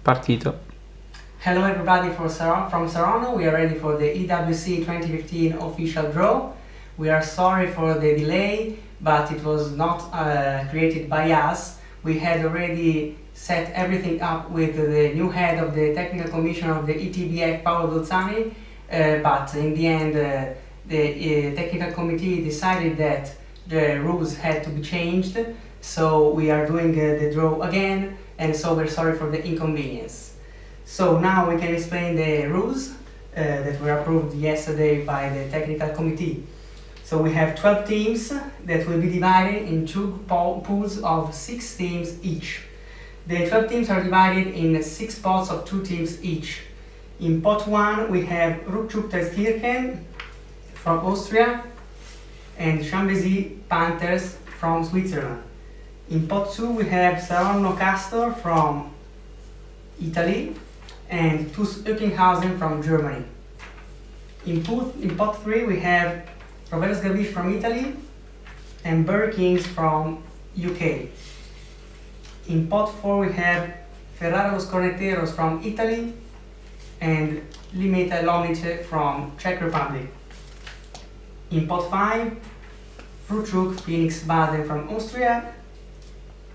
Partito. Hello everybody from Saronno. We are ready for the EWC 2015 official draw. We are sorry for the delay, but it was not created by us. We had already set everything up with the new head of the technical commission of the ETBF, Paolo Dolzani, but in the end the technical committee decided that the rules had to be changed, so we are doing the draw again, and so we're sorry for the inconvenience. So now we can explain the rules that were approved yesterday by the technical committee. So we have 12 teams that will be divided in two pools of 6 teams each. The 12 teams are divided in 6 pots of 2 teams each. In pot 1 we have Rückzug from Austria and Chambézy Panthers from Switzerland. In pot 2 we have Saronno Castor from Italy and TuS Oeckinghausen from Germany. In pot 3 we have Roveros Gavish from Italy and Bury Kings from UK. In pot 4 we have Ferrara Los Corneteros from Italy and Limeta Lomnice from Czech Republic. In pot 5, Rückzug Phoenix Baden from Austria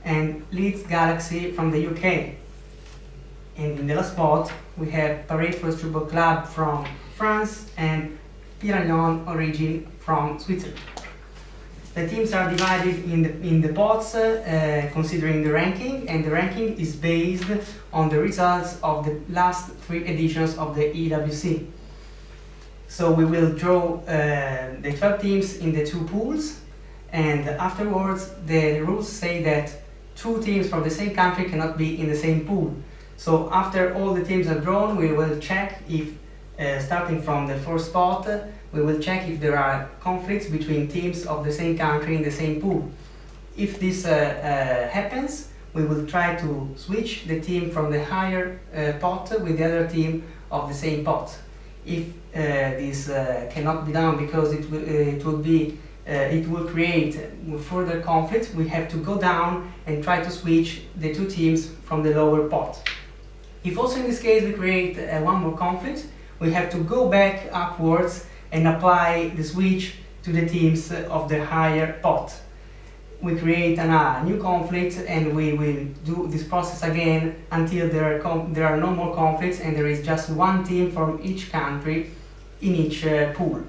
and Leeds Galaxy from the UK. And in the last spot we have Paris Football Club from France and Piragnon Origin from Switzerland. The teams are divided in the pots considering the ranking, and the ranking is based on the results of the last 3 editions of the EWC. So we will draw the 12 teams in the 2 pools, and afterwards the rules say that 2 teams from the same country cannot be in the same pool. So after all the teams are drawn, we will check if, starting from the first spot, we will check if there are conflicts between teams of the same country in the same pool. If this happens, we will try to switch the team from the higher pot with the other team of the same pot. If this cannot be done because it will create further conflicts, we have to go down and try to switch the 2 teams from the lower pot. If also in this case we create one more conflict, we have to go back upwards and apply the switch to the teams of the higher pot. We create a new conflict, and we will do this process again until there are no more conflicts and there is just 1 team from each country in each pool.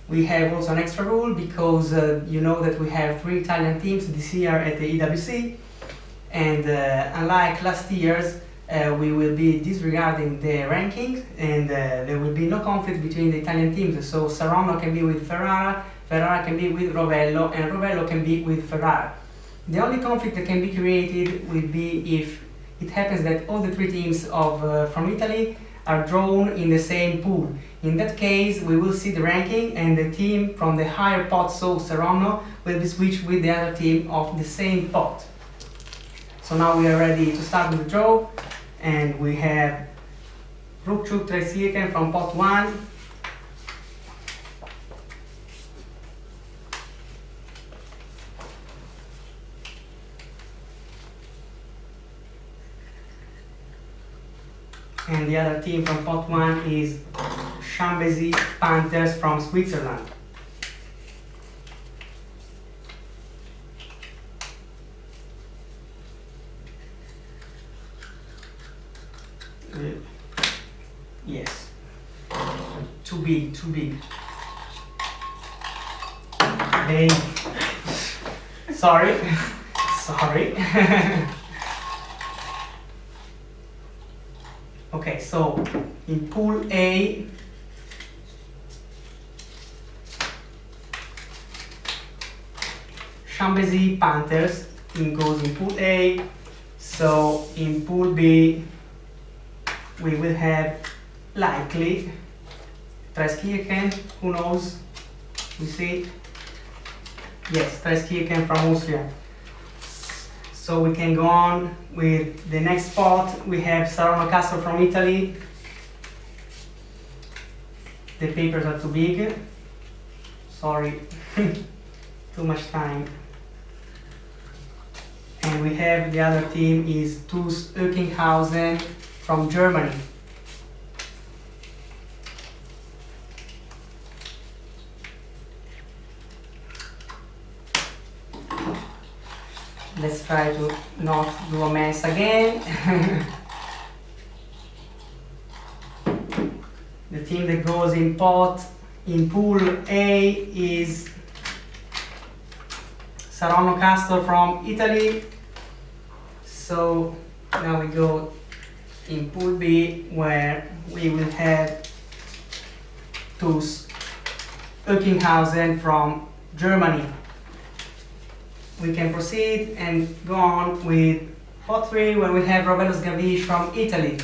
We have also an extra rule because you know that we have 3 Italian teams this year at the EWC, and unlike last year's, we will be disregarding the ranking, and there will be no conflict between the Italian teams. So Saronno can be with Ferrara, Ferrara can be with Rovello, and Rovello can be with Ferrara. The only conflict that can be created will be if it happens that all the 3 teams from Italy are drawn in the same pool. In that case, we will see the ranking, and the team from the higher pot, so Saronno, will be switched with the other team of the same pot. So now we are ready to start with the draw, and we have Rückzug from pot 1, and the other team from pot 1 is Chambézy Panthers from Switzerland. Yes, too big. Sorry. Okay, so in pool A, Chambézy Panthers goes in pool A. So in pool B we will have likely Traiskirchen, who knows, we see, yes, Traiskirchen from Austria. So we can go on with the next spot. We have Saronno Castor from Italy. The papers are too big, sorry, too much time. And we have the other team is TuS Oeckinghausen from Germany. Let's try to not do a mess again. The team that goes in pool A is Saronno Castor from Italy. So now we go in pool B, where we will have TuS Oeckinghausen from Germany. We can proceed and go on with pot 3, where we have Rovello Sgavish from Italy.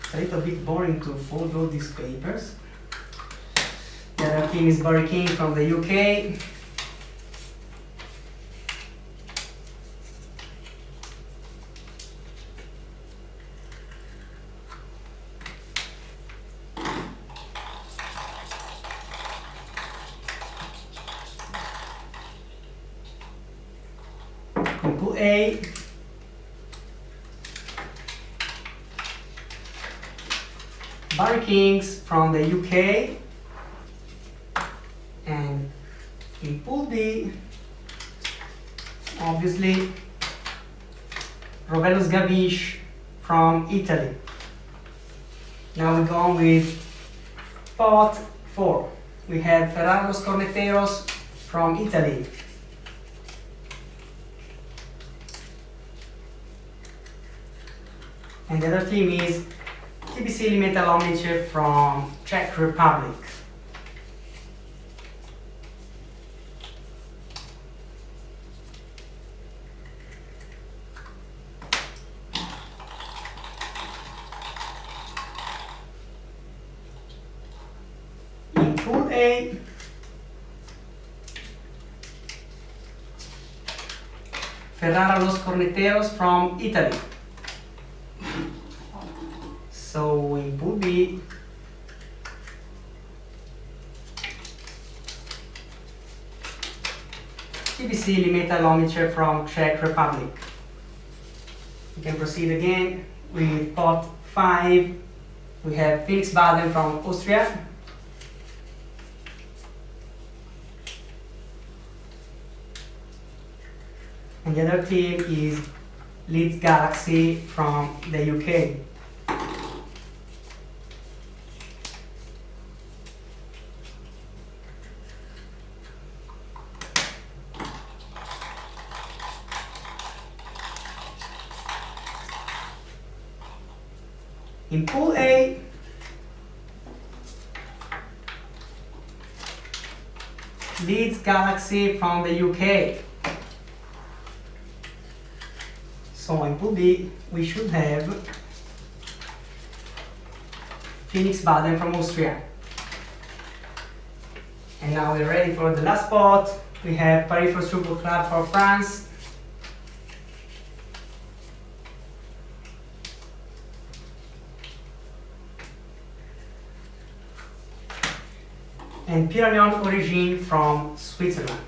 It's a little bit boring to fold all these papers. The other team is Barry King from the UK. In pool A, Barry Kings from the UK, and in pool B, obviously, Rovello Sgavish from Italy. Now we go on with pot 4. We have Ferraro Los Corneteros from Italy. And the other team is TBC Limeta Lomnice from Czech Republic. In pool A, Ferrara Los Corneteros from Italy. So in pool B, TBC Limeta Lomnice from Czech Republic. We can proceed again with pot 5. We have Felix Baden from Austria. And the other team is Leeds Galaxy from the UK. In pool A, Leeds Galaxy from the UK. So in pool B, we should have Felix Baden from Austria. And now we're ready for the last spot. We have Paris First Football Club for France. And Pyramid Origin from Switzerland.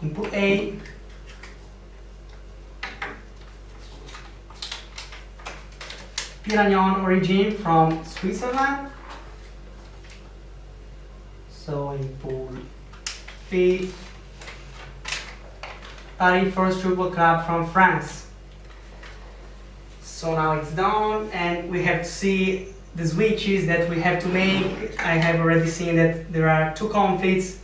In pool A, Pyramid Origin from Switzerland. So in pool B, Paris First Football Club from France. So now it's done, and we have to see the switches that we have to make. I have already seen that there are 2 conflicts.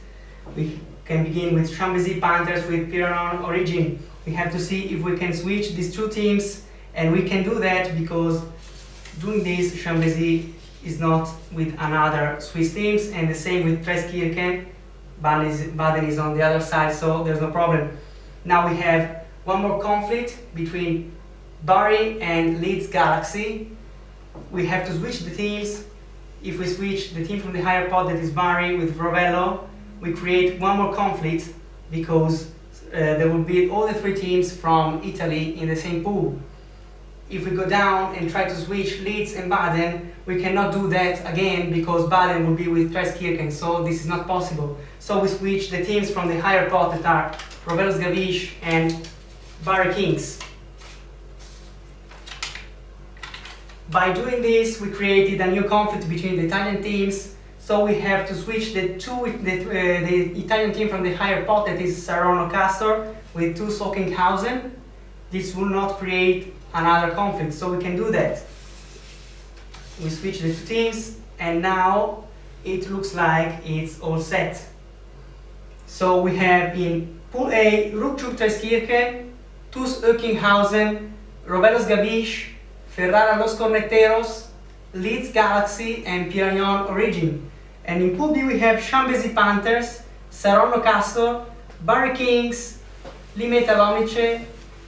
We can begin with Chambézy Panthers with Pyramid Origin. We have to see if we can switch these 2 teams, and we can do that because doing this, Chambézy is not with another Swiss teams, and the same with Treskirchen. Baden is on the other side, so there's no problem. Now we have one more conflict between Bari and Leeds Galaxy. We have to switch the teams. If we switch the team from the higher pot, that is Bari, with Rovello, we create one more conflict because there will be all the three teams from Italy in the same pool. If we go down and try to switch Leeds and Baden, we cannot do that again because Baden will be with Treskirchen, so this is not possible. So we switch the teams from the higher pot that are Rovelos Gavish and Barry Kings. By doing this, we created a new conflict between the Italian teams, so we have to switch the Italian team from the higher pot, that is Saronno Castor, with 2 Sockinghausen. This will not create another conflict, so we can do that. We switch the two teams, and now it looks like it's all set. So we have in Pool A, Rupchuk Treskirchen, TuS Oeckinghausen, Rovelos Gavish, Ferrara Los Corneteros, Leeds Galaxy, and Piragnon Origin. And in Pool B we have Chambézy Panthers, Saronno Castor, Barry Kings, Limeta Lomice,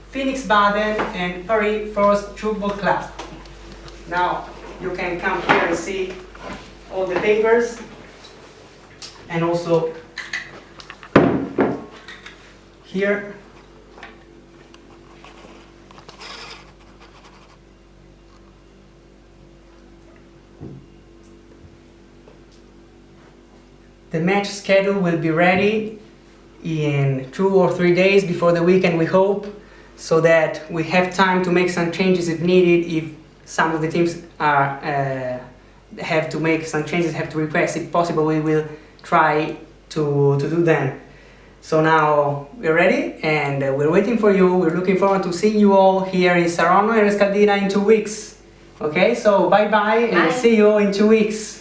Phoenix Baden, and Paris Forest Football Club. Now you can come here and see all the papers, and also here the match schedule will be ready in 2 or 3 days before the weekend, we hope, so that we have time to make some changes if needed. If some of the teams have to make some changes, have to request, if possible, we will try to do them. So now we're ready, and we're waiting for you. We're looking forward to seeing you all here in Saronno and Escaldina in 2 weeks. Okay, so bye bye, and see you in 2 weeks.